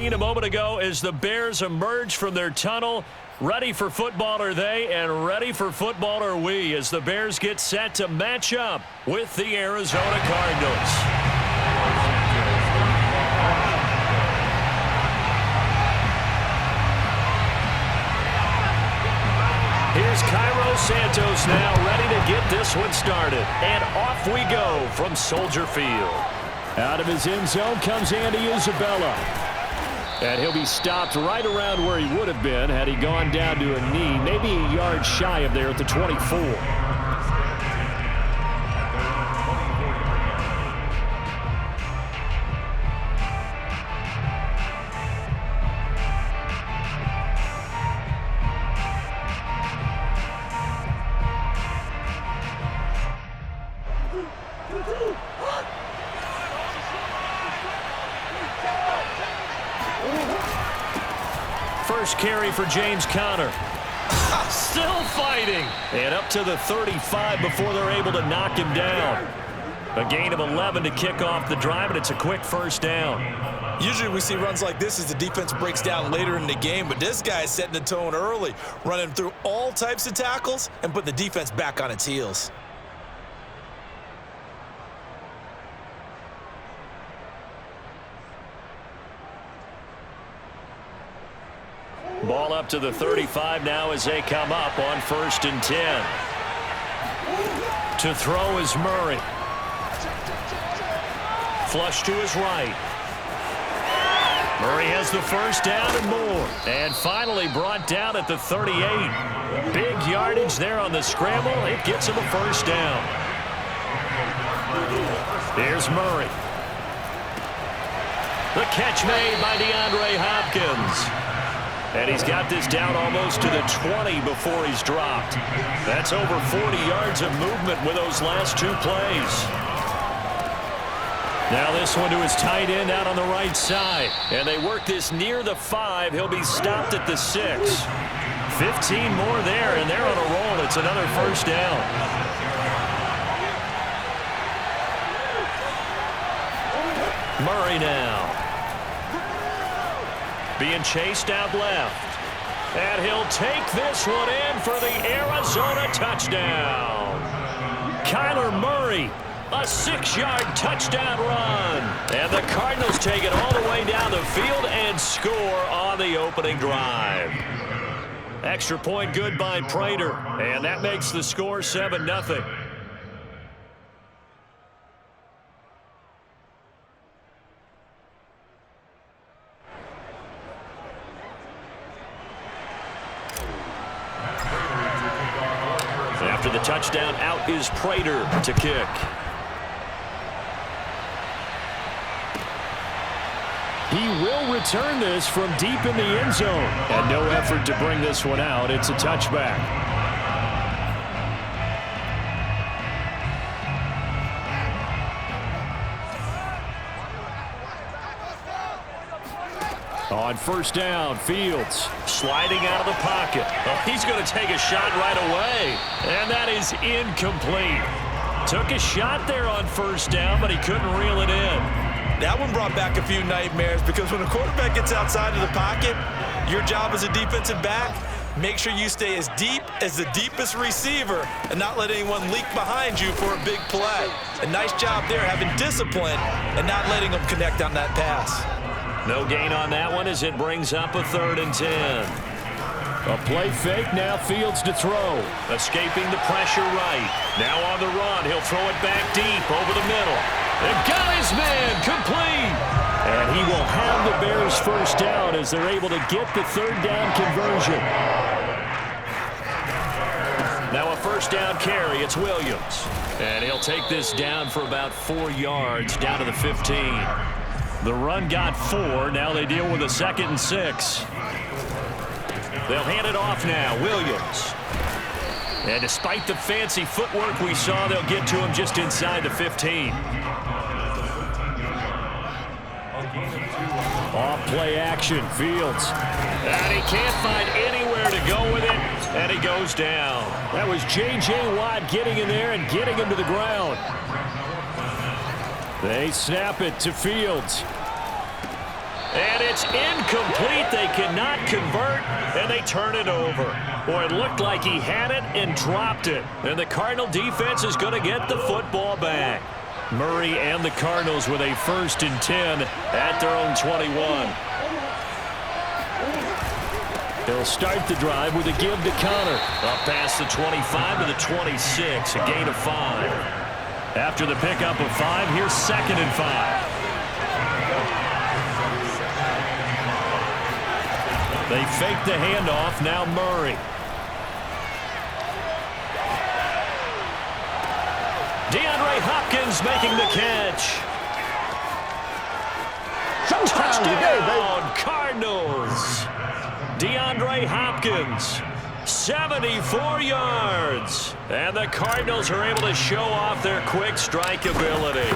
A moment ago as the Bears emerge from their tunnel. Ready for football are they, and ready for football are we as the Bears get set to match up with the Arizona Cardinals. Here's Cairo Santos now ready to get this one started. And off we go from Soldier Field. Out of his end zone comes Andy Isabella. And he'll be stopped right around where he would have been had he gone down to a knee, maybe a yard shy of there at the 24. First carry for James Conner. Still fighting. And up to the 35 before they're able to knock him down. A gain of 11 to kick off the drive, and it's a quick first down. Usually we see runs like this as the defense breaks down later in the game, but this guy is setting the tone early, running through all types of tackles and put the defense back on its heels. Ball up to the 35 now as they come up on 1st and 10. To throw is Murray. Flush to his right. Murray has the first down and more. And finally brought down at the 38. Big yardage there on the scramble. It gets him a first down. Here's Murray. The catch made by DeAndre Hopkins. And he's got this down almost to the 20 before he's dropped. That's over 40 yards of movement with those last two plays. Now this one to his tight end out on the right side. And they work this near the 5. He'll be stopped at the 6. 15 more there, and they're on a roll. It's another first down. Murray now. Being chased out left. And he'll take this one in for the Arizona touchdown. Kyler Murray, a 6-yard touchdown run. And the Cardinals take it all the way down the field and score on the opening drive. Extra point good by Prater. And that makes the score 7-0. After the touchdown, out is Prater to kick. He will return this from deep in the end zone. And no effort to bring this one out. It's a touchback. On first down, Fields. Sliding out of the pocket. Oh, he's going to take a shot right away. And that is incomplete. Took a shot there on first down, but he couldn't reel it in. That one brought back a few nightmares because when a quarterback gets outside of the pocket, your job as a defensive back, make sure you stay as deep as the deepest receiver and not let anyone leak behind you for a big play. A nice job there having discipline and not letting them connect on that pass. No gain on that one as it brings up a 3rd and 10. A play fake, now Fields to throw. Escaping the pressure right. Now on the run, he'll throw it back deep over the middle. And got his man, complete. And he will have the Bears first down as they're able to get the 3rd down conversion. Now a first down carry, it's Williams. And he'll take this down for about 4 yards, down to the 15. The run got 4. Now they deal with a 2nd and 6. They'll hand it off now. Williams. And despite the fancy footwork we saw, they'll get to him just inside the 15. Off play action, Fields. And he can't find anywhere to go with it, and he goes down. That was J.J. Watt getting in there and getting him to the ground. They snap it to Fields. And it's incomplete. They cannot convert, and they turn it over. Boy, it looked like he had it and dropped it. And the Cardinal defense is going to get the football back. Murray and the Cardinals with a 1st and 10 at their own 21. They'll start the drive with a give to Connor. Up past the 25 to the 26, a gain of 5. After the pickup of 5, here's 2nd and 5. They fake the handoff, now Murray. DeAndre Hopkins making the catch. Touchdown, Cardinals. DeAndre Hopkins, 74 yards. And the Cardinals are able to show off their quick strike ability.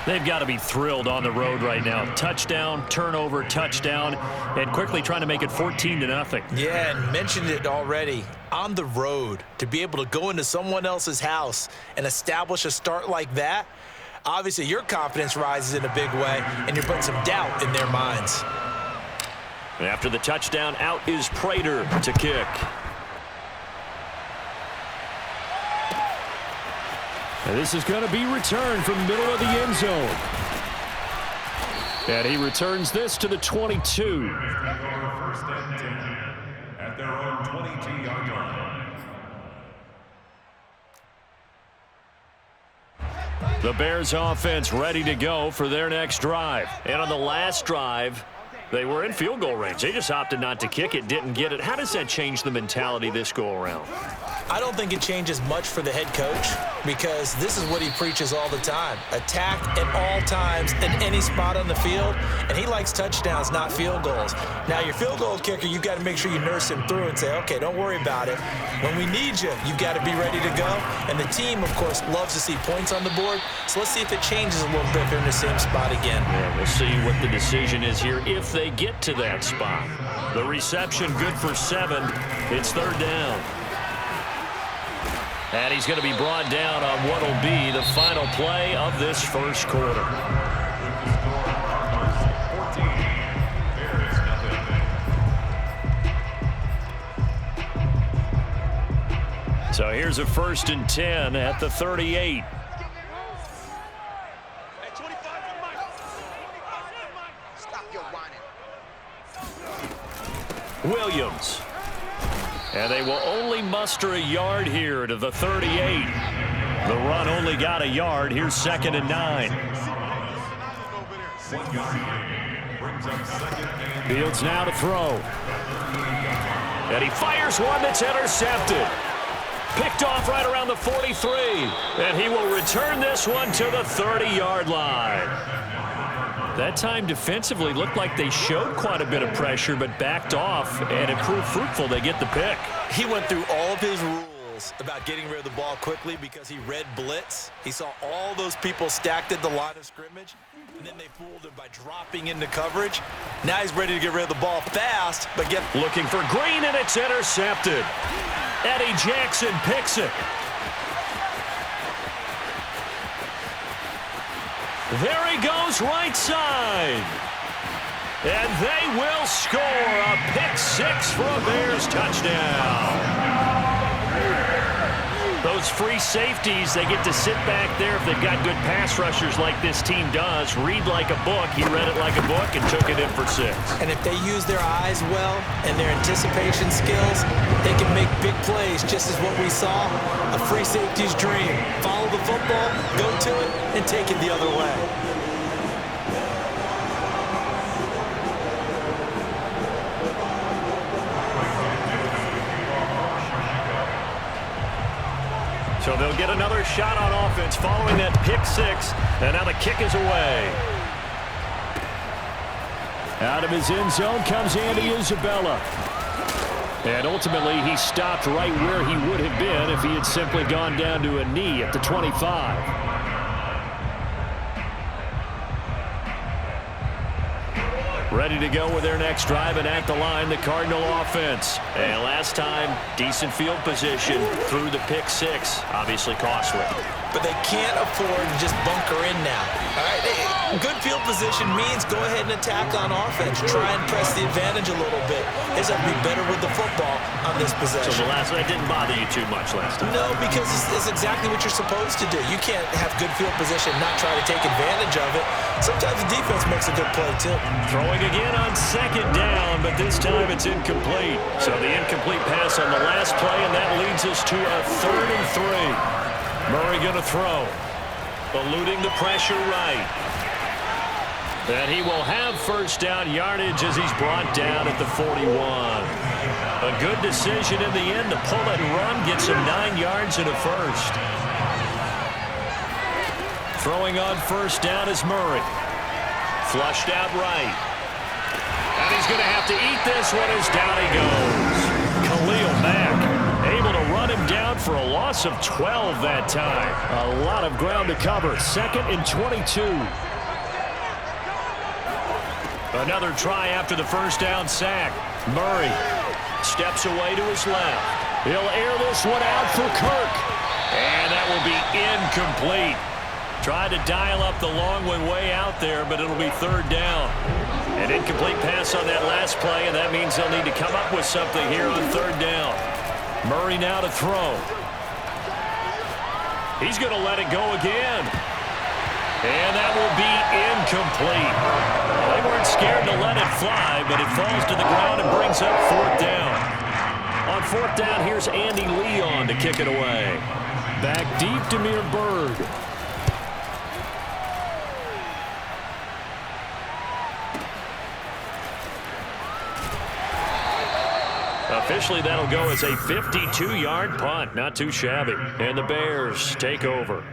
They've got to be thrilled on the road right now. Touchdown, turnover, touchdown, and quickly trying to make it 14-0. Yeah, and mentioned it already. On the road, to be able to go into someone else's house and establish a start like that, obviously your confidence rises in a big way, and you're putting some doubt in their minds. After the touchdown, out is Prater to kick. And this is going to be returned from the middle of the end zone. And he returns this to the 22. 1st and 10 at their own 22-yard line. The Bears offense ready to go for their next drive. And on the last drive, they were in field goal range. They just opted not to kick it, didn't get it. How does that change the mentality this go-around? I don't think it changes much for the head coach because this is what he preaches all the time. Attack at all times in any spot on the field, and he likes touchdowns, not field goals. Now, your field goal kicker, you've got to make sure you nurse him through and say, okay, don't worry about it. When we need you, you've got to be ready to go. And the team, of course, loves to see points on the board, so let's see if it changes a little bit if they're in the same spot again. Yeah, we'll see what the decision is here if they get to that spot. The reception good for 7. It's 3rd down. And he's going to be brought down on what will be the final play of this first quarter. So here's a 1st and 10 at the 38. Williams. And they will only muster a yard here to the 38. The run only got a yard. Here's 2nd and 9. Fields now to throw. And he fires one that's intercepted. Picked off right around the 43. And he will return this one to the 30-yard line. That time defensively looked like they showed quite a bit of pressure but backed off, and it proved fruitful. They get the pick. He went through all of his rules about getting rid of the ball quickly because he read blitz. He saw all those people stacked at the line of scrimmage, and then they fooled him by dropping into coverage. Now he's ready to get rid of the ball fast, but looking for Green, and it's intercepted. Eddie Jackson picks it. There he goes, right side. And they will score a pick 6 for a Bears touchdown. Those free safeties, they get to sit back there if they've got good pass rushers like this team does. Read like a book. He read it like a book and took it in for 6. And if they use their eyes well and their anticipation skills, they can make big plays, just as what we saw. A free safety's dream. Follow the football, go to it, and take it the other way. So they'll get another shot on offense following that pick 6, and now the kick is away. Out of his end zone comes Andy Isabella. And ultimately, he stopped right where he would have been if he had simply gone down to a knee at the 25. Ready to go with their next drive, and at the line, the Cardinal offense. And last time, decent field position through the pick 6, obviously costly. but they can't afford to just bunker in now. All right, good field position means go ahead and attack on offense. Try and press the advantage a little bit. They just have to be better with the football on this possession. So the last one didn't bother you too much last time? No, because it's exactly what you're supposed to do. You can't have good field position and not try to take advantage of it. Sometimes the defense makes a good play, too. Throwing again on second down, but this time it's incomplete. So the incomplete pass on the last play, and that leads us to a 3rd and 3. Murray going to throw. Eluding the pressure right. And he will have first down yardage as he's brought down at the 41. A good decision in the end to pull it and run, gets him 9 yards and a first. Throwing on first down is Murray. Flushed out right. And he's going to have to eat this one as down he goes. Khalil Mack able to run him down for a loss of 12 that time. A lot of ground to cover. 2nd and 22. Another try after the first down sack. Murray steps away to his left. He'll air this one out for Kirk. And that will be incomplete. Tried to dial up the long one way out there, but it'll be 3rd down. An incomplete pass on that last play, and that means they'll need to come up with something here on 3rd down. Murray now to throw. He's going to let it go again. And that will be incomplete. They weren't scared to let it fly, but it falls to the ground and brings up 4th down. On 4th down, here's Andy Leon to kick it away. Back deep to Mir Bird. Officially, that'll go as a 52-yard punt. Not too shabby. And the Bears take over.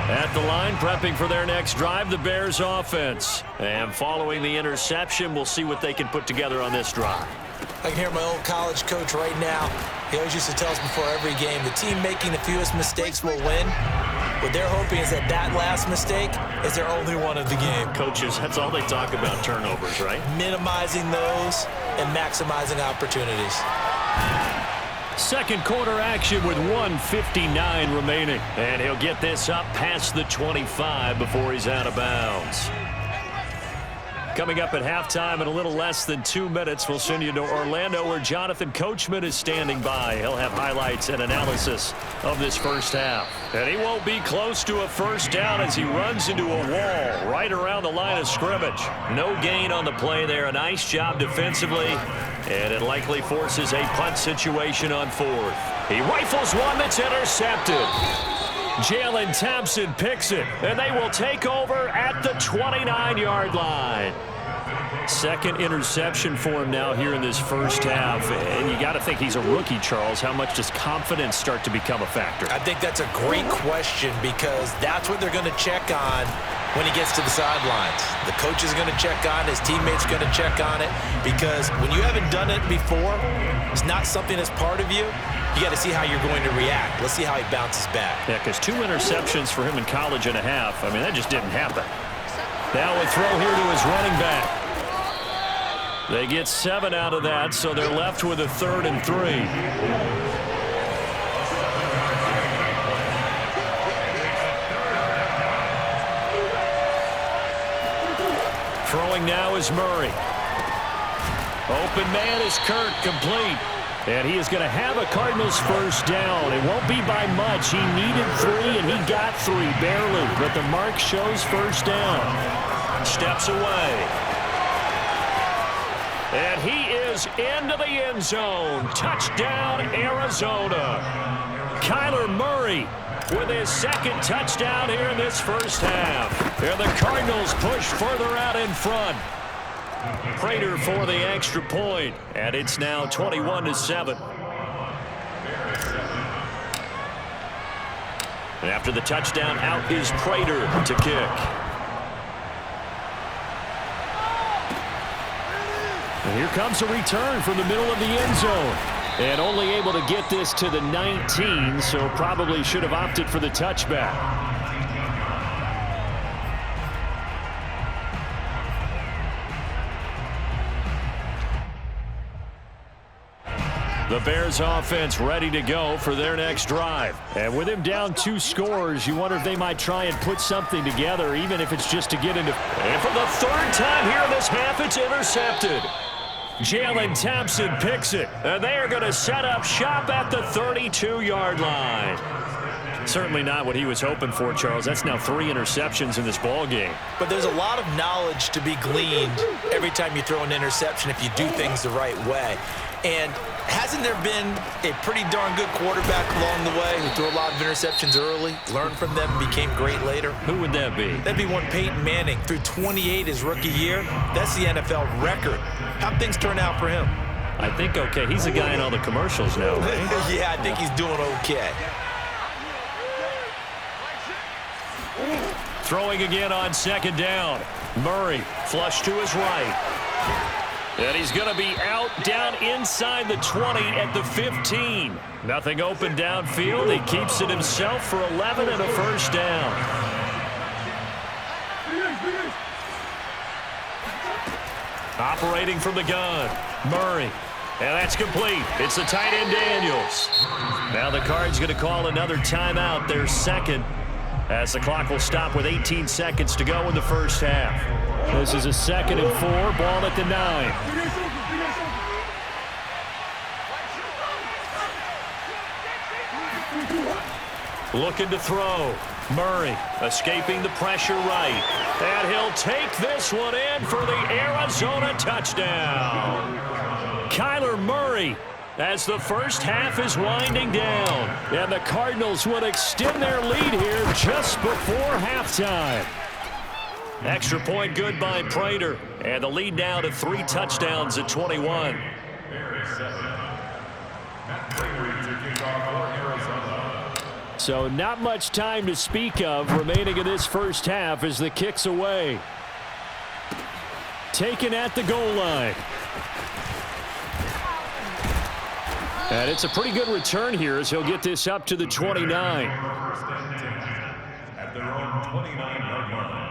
At the line, prepping for their next drive, the Bears offense. And following the interception, we'll see what they can put together on this drive. I can hear my old college coach right now. He always used to tell us before every game, the team making the fewest mistakes will win. What they're hoping is that that last mistake is their only one of the game. Coaches, that's all they talk about, turnovers, right? Minimizing those and maximizing opportunities. Second quarter action with 1:59 remaining. And he'll get this up past the 25 before he's out of bounds. Coming up at halftime in a little less than 2 minutes, we'll send you to Orlando where Jonathan Coachman is standing by. He'll have highlights and analysis of this first half. And he won't be close to a first down as he runs into a wall right around the line of scrimmage. No gain on the play there. A nice job defensively. And it likely forces a punt situation on 4th. He rifles one that's intercepted. Jalen Thompson picks it, and they will take over at the 29-yard line. Second interception for him now here in this first half. And you got to think he's a rookie, Charles. How much does confidence start to become a factor? I think that's a great question because that's what they're going to check on when he gets to the sidelines. The coach is going to check on it. His teammates are going to check on it because when you haven't done it before, it's not something that's part of you. You got to see how you're going to react. Let's see how he bounces back. Yeah, because 2 interceptions for him in college and a half. I mean, that just didn't happen. Now a throw here to his running back. They get 7 out of that, so they're left with a 3rd and 3. Throwing now is Murray. Open man is Kirk, complete. And he is going to have a Cardinals first down. It won't be by much. He needed 3, and he got 3, barely. But the mark shows first down. Steps away. And he is into the end zone. Touchdown, Arizona. Kyler Murray with his 2nd touchdown here in this first half. And the Cardinals push further out in front. Prater for the extra point, and it's now 21-7. And after the touchdown, out is Prater to kick. And here comes a return from the middle of the end zone. And only able to get this to the 19, so probably should have opted for the touchback. The Bears offense ready to go for their next drive. And with him down 2 scores, you wonder if they might try and put something together, even if it's just to get into... And for the 3rd time here in this half, it's intercepted. Jalen Thompson picks it. And they are going to set up shop at the 32-yard line. Certainly not what he was hoping for, Charles. That's now 3 interceptions in this ball game. But there's a lot of knowledge to be gleaned every time you throw an interception if you do things the right way. And hasn't there been a pretty darn good quarterback along the way who threw a lot of interceptions early, learned from them, and became great later? Who would that be? That'd be one Peyton Manning, threw 28 his rookie year. That's the NFL record. How'd things turn out for him? I think okay. He's the guy in all the commercials now, right? Yeah, I think he's doing okay. Throwing again on 2nd down. Murray flush to his right. And he's going to be out down inside the 20 at the 15. Nothing open downfield. He keeps it himself for 11 and a 1st down. Operating from the gun. Murray. And that's complete. It's the tight end Daniels. Now the Cards going to call another timeout, their 2nd, as the clock will stop with 18 seconds to go in the 1st half. This is a 2nd and 4, ball at the 9. Looking to throw. Murray escaping the pressure right. And he'll take this one in for the Arizona touchdown. Kyler Murray as the 1st half is winding down. And the Cardinals would extend their lead here just before halftime. Extra point good by Prater. And the lead now to 3 touchdowns at 21. So not much time to speak of remaining in this 1st half as the kick's away. Taken at the goal line. And it's a pretty good return here as he'll get this up to the 29. At their own 29-yard line.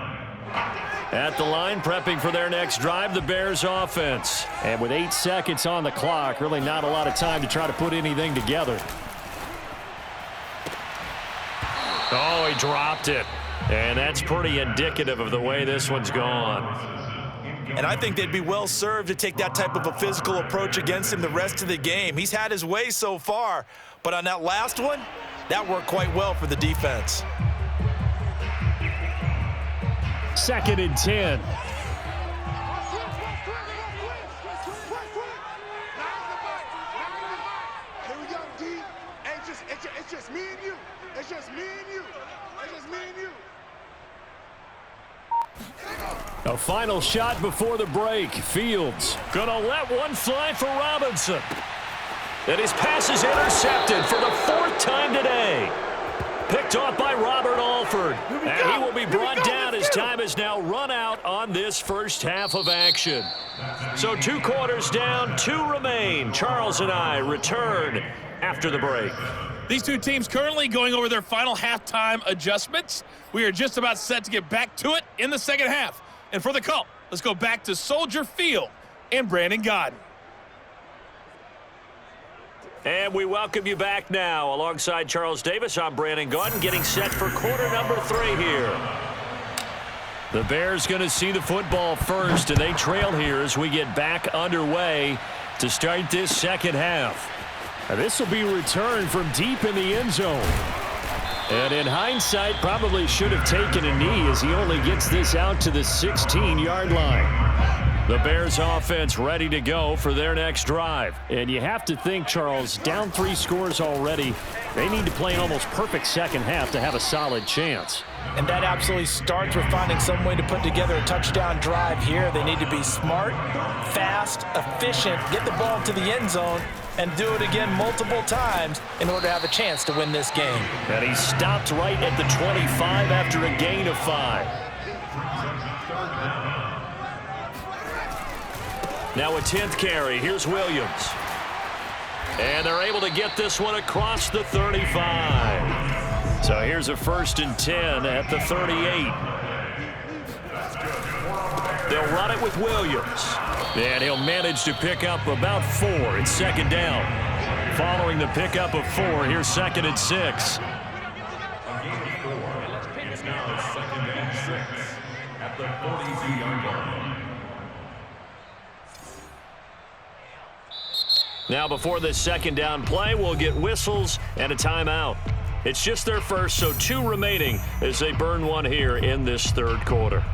At the line, prepping for their next drive, the Bears offense. And with 8 seconds on the clock, really not a lot of time to try to put anything together. Oh, he dropped it. And that's pretty indicative of the way this one's gone. And I think they'd be well served to take that type of a physical approach against him the rest of the game. He's had his way so far, but on that last one, that worked quite well for the defense. 2nd and 10. Here we go, D. It's just me and you. It's just me and you. It's just me and you. A final shot before the break. Fields Gonna let one fly for Robinson. And his pass is intercepted for the 4th time today. Picked off by Robert Alford. And he will be brought down as time is now run out on this 1st half of action. So 2 quarters down, 2 remain. Charles and I return after the break. These 2 teams currently going over their final halftime adjustments. We are just about set to get back to it in the 2nd half. And for the call, let's go back to Soldier Field and Brandon Gaudin. And we welcome you back now. Alongside Charles Davis, I'm Brandon Gaudin, getting set for quarter number 3 here. The Bears going to see the football first, and they trail here as we get back underway to start this 2nd half. Now, this will be returned from deep in the end zone. And in hindsight, probably should have taken a knee as he only gets this out to the 16-yard line. The Bears offense ready to go for their next drive. And you have to think, Charles, down 3 scores already. They need to play an almost perfect 2nd half to have a solid chance. And that absolutely starts with finding some way to put together a touchdown drive here. They need to be smart, fast, efficient, get the ball to the end zone, and do it again multiple times in order to have a chance to win this game. And he stopped right at the 25 after a gain of 5. Now a 10th carry. Here's Williams. And they're able to get this one across the 35. So here's a 1st and 10 at the 38. They'll run it with Williams. And he'll manage to pick up about 4. It's 2nd down. following the pickup of 4. Here's 2nd and 6. A gain of 4. It's now 2nd and 6 at the 42-yard line. Now before this second down play, we'll get whistles and a timeout. It's just their first, so 2 remaining as they burn 1 here in this third quarter.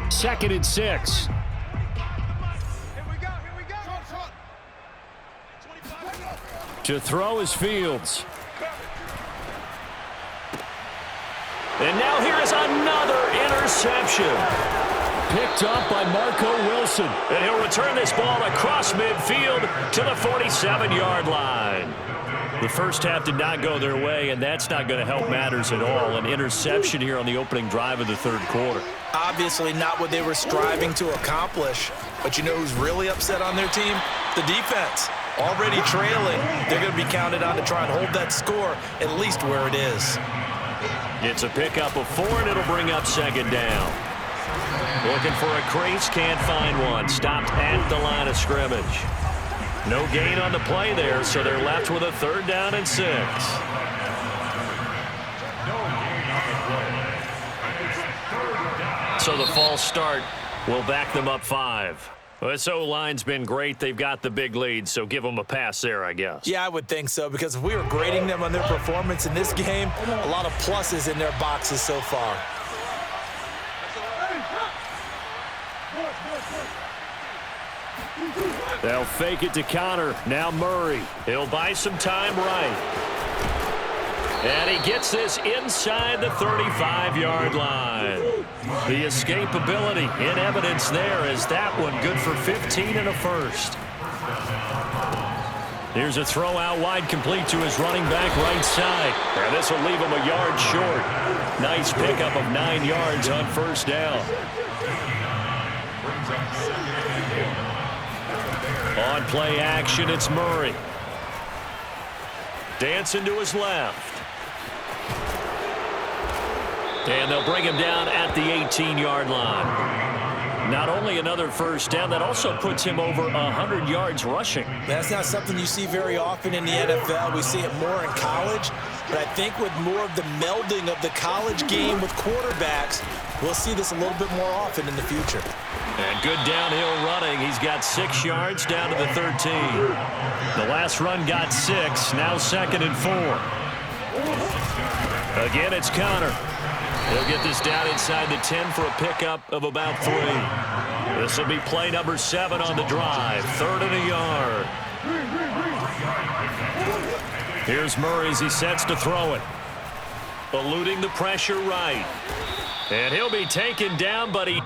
Second and 6. To throw is Fields. And now here is another interception. Picked up by Marco Wilson. And he'll return this ball across midfield to the 47-yard line. The first half did not go their way, and that's not going to help matters at all. An interception here on the opening drive of the third quarter. Obviously not what they were striving to accomplish. But you know who's really upset on their team? The defense. Already trailing, they're going to be counted on to try and hold that score at least where it is. It's a pickup of 4, and it'll bring up second down. Looking for a crease, can't find one. Stopped at the line of scrimmage. No gain on the play there, so they're left with a 3rd down and 6. So the false start will back them up 5. Well, this O-line's been great. They've got the big lead, so give them a pass there, I guess. Yeah, I would think so, because if we were grading them on their performance in this game, a lot of pluses in their boxes so far. They'll fake it to Connor. Now Murray. He'll buy some time right. And he gets this inside the 35-yard line. The escapability in evidence there as that one good for 15 and a first. Here's a throw out wide, complete to his running back right side. And this will leave him a yard short. Nice pickup of 9 yards on first down. On play action, it's Murray. Dancing to his left. And they'll bring him down at the 18-yard line. Not only another first down, that also puts him over 100 yards rushing. That's not something you see very often in the NFL. We see it more in college. But I think with more of the melding of the college game with quarterbacks, we'll see this a little bit more often in the future. And good downhill running. He's got 6 yards down to the 13. The last run got 6. Now 2nd and 4. Again, it's Connor. He'll get this down inside the 10 for a pickup of about 3. This will be play number 7 on the drive. 3rd and a yard. Here's Murray as he sets to throw it. Eluding the pressure right. And he'll be taken down, but he...